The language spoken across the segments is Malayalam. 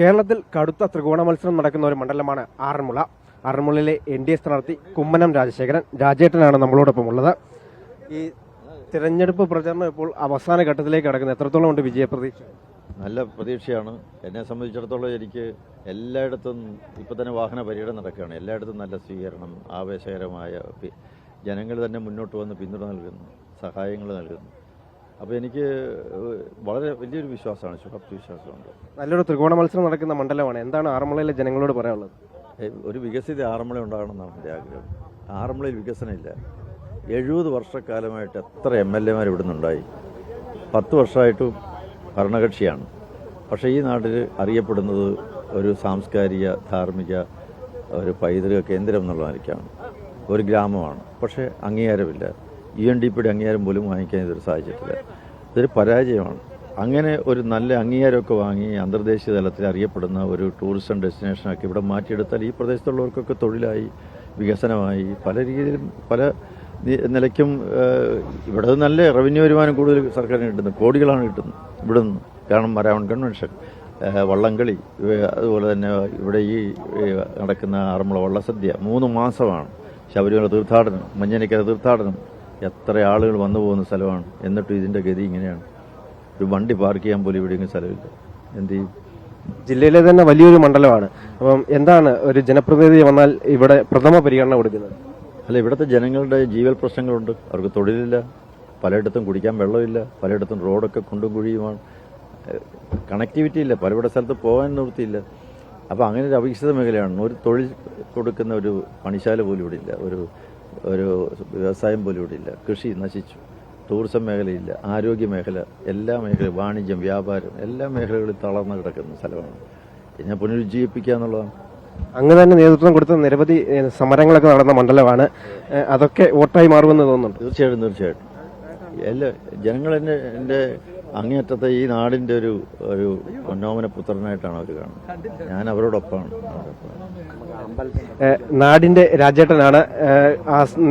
കേരളത്തിൽ കടുത്ത ത്രികോണ മത്സരം നടക്കുന്ന ഒരു മണ്ഡലമാണ് ആറന്മുള. ആറന്മുളയിലെ NDA സ്ഥാനാർത്ഥി കുമ്മനം രാജശേഖരൻ രാജേട്ടനാണ് നമ്മളോടൊപ്പം ഉള്ളത്. ഈ തിരഞ്ഞെടുപ്പ് പ്രചരണം ഇപ്പോൾ അവസാന ഘട്ടത്തിലേക്ക് കടക്കുന്നത്, എത്രത്തോളം ഉണ്ട് വിജയപ്രതീക്ഷ? നല്ല പ്രതീക്ഷയാണ്. എന്നെ സംബന്ധിച്ചിടത്തോളം എനിക്ക് എല്ലായിടത്തും ഇപ്പം തന്നെ വാഹന പര്യടനം നടക്കുകയാണ്. എല്ലായിടത്തും നല്ല സ്വീകരണം, ആവേശകരമായ ജനങ്ങൾ തന്നെ മുന്നോട്ട് വന്ന് പിന്തുണ നൽകുന്നു, സഹായങ്ങൾ നൽകുന്നു. അപ്പോൾ എനിക്ക് വളരെ വലിയൊരു വിശ്വാസമാണ്, ശുഭാപ്തി വിശ്വാസമുണ്ട്. നല്ലൊരു ത്രികോണ മത്സരം നടക്കുന്ന മണ്ഡലമാണ്. എന്താണ് ആറന്മുളയിലെ ജനങ്ങളോട് പറയാനുള്ളത്? ഒരു വികസിത ആറന്മുള ഉണ്ടാകണമെന്നാണ് എൻ്റെ ആഗ്രഹം. ആറന്മുളയിൽ വികസനമില്ല. 70 വർഷക്കാലമായിട്ട് എത്ര MLA ഇവിടെ നിന്നുണ്ടായി. 10 വർഷമായിട്ടും ഭരണകക്ഷിയാണ്. പക്ഷേ ഈ നാട്ടിൽ അറിയപ്പെടുന്നത് ഒരു സാംസ്കാരിക ധാർമ്മിക ഒരു പൈതൃക കേന്ദ്രം എന്നുള്ള നിലയ്ക്കാണ്. ഒരു ഗ്രാമമാണ്. പക്ഷേ അംഗീകാരമില്ല. UNDPയുടെ അംഗീകാരം പോലും വാങ്ങിക്കാൻ ഇതൊരു സാധിച്ചിട്ടില്ല. ഇതൊരു പരാജയമാണ്. അങ്ങനെ ഒരു നല്ല അംഗീകാരമൊക്കെ വാങ്ങി അന്തർദേശീയ തലത്തിൽ അറിയപ്പെടുന്ന ഒരു ടൂറിസം ഡെസ്റ്റിനേഷനൊക്കെ ഇവിടെ മാറ്റിയെടുത്താൽ ഈ പ്രദേശത്തുള്ളവർക്കൊക്കെ തൊഴിലായി, വികസനമായി, പല രീതിയിലും പല നിലയ്ക്കും ഇവിടെ നല്ല റവന്യൂ വരുമാനം കൂടുതൽ സർക്കാരിന് കിട്ടുന്നത്, കോടികളാണ് കിട്ടുന്നത് ഇവിടെ നിന്ന്. കാരണം മരാമൺ കൺവെൻഷൻ, വള്ളംകളി, അതുപോലെ തന്നെ ഇവിടെ ഈ നടക്കുന്ന ആറന്മുള വള്ളസദ്യ 3 മാസമാണ്. ശബരിമല തീർത്ഥാടനം, മഞ്ഞനിക്കര തീർത്ഥാടനം, എത്ര ആളുകൾ വന്നു പോകുന്ന സ്ഥലമാണ്. എന്നിട്ടും ഇതിൻ്റെ ഗതി ഇങ്ങനെയാണ്. ഒരു വണ്ടി പാർക്ക് ചെയ്യാൻ പോലും ഇവിടെ സ്ഥലമില്ല. എന്ത് ചെയ്യും? ജില്ലയിലെ തന്നെ വലിയൊരു മണ്ഡലമാണ്. അപ്പം എന്താണ് ഒരു ജനപ്രതിനിധി വന്നാൽ ഇവിടെ പ്രഥമ പരിഗണന കൊടുക്കുന്നത്? അല്ല, ഇവിടുത്തെ ജനങ്ങളുടെ ജീവൽ പ്രശ്നങ്ങളുണ്ട്. അവർക്ക് തൊഴിലില്ല, പലയിടത്തും കുടിക്കാൻ വെള്ളമില്ല, പലയിടത്തും റോഡൊക്കെ കുണ്ടും കുഴിയുമാണ്, കണക്ടിവിറ്റി ഇല്ല, പലവിടെ സ്ഥലത്ത് പോകാൻ നിവൃത്തിയില്ല. അപ്പോൾ അങ്ങനെ ഒരു അവികസിത മേഖലയാണ്. ഒരു തൊഴിൽ കൊടുക്കുന്ന ഒരു പണിശാല പോലും ഇവിടെ ഇല്ല, ഒരു വ്യവസായം പോലും ഇവിടെ ഇല്ല. കൃഷി നശിച്ചു, ടൂറിസം മേഖലയില്ല, ആരോഗ്യ മേഖല, എല്ലാ മേഖലയും, വാണിജ്യം, വ്യാപാരം, എല്ലാ മേഖലകളിൽ തളർന്നു കിടക്കുന്ന സ്ഥലമാണ്. ഇതിനെ പുനരുജ്ജീവിപ്പിക്കുക എന്നുള്ളതാണ്. അങ്ങ് തന്നെ നേതൃത്വം കൊടുത്ത നിരവധി സമരങ്ങളൊക്കെ നടന്ന മണ്ഡലമാണ്. അതൊക്കെ വോട്ടായി മാറുമെന്ന് തോന്നുന്നുണ്ട്. തീർച്ചയായിട്ടും എല്ലാ ജനങ്ങൾ എൻ്റെ അങ്ങേയറ്റത്തെ ഈ നാടിൻ്റെ ഒരു പൊന്നോമന പുത്രനായിട്ടാണ് അവർ കാണുന്നത്. ഞാൻ അവരോടൊപ്പമാണ്. നാടിന്റെ രാജേട്ടനാണ്.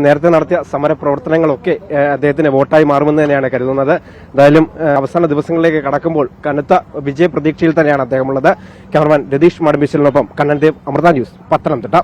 നേരത്തെ നടത്തിയ സമര പ്രവർത്തനങ്ങളൊക്കെ അദ്ദേഹത്തിന് വോട്ടായി മാറുമെന്ന് തന്നെയാണ് കരുതുന്നത്. എന്തായാലും അവസാന ദിവസങ്ങളിലേക്ക് കടക്കുമ്പോൾ കനത്ത വിജയപ്രതീക്ഷയിൽ തന്നെയാണ് അദ്ദേഹമുള്ളത്. ക്യാമറമാൻ രതീഷ് മടമ്പീശലിനൊപ്പം കണ്ണൻ ദേവ്, അമൃത ന്യൂസ്, പത്തനംതിട്ട.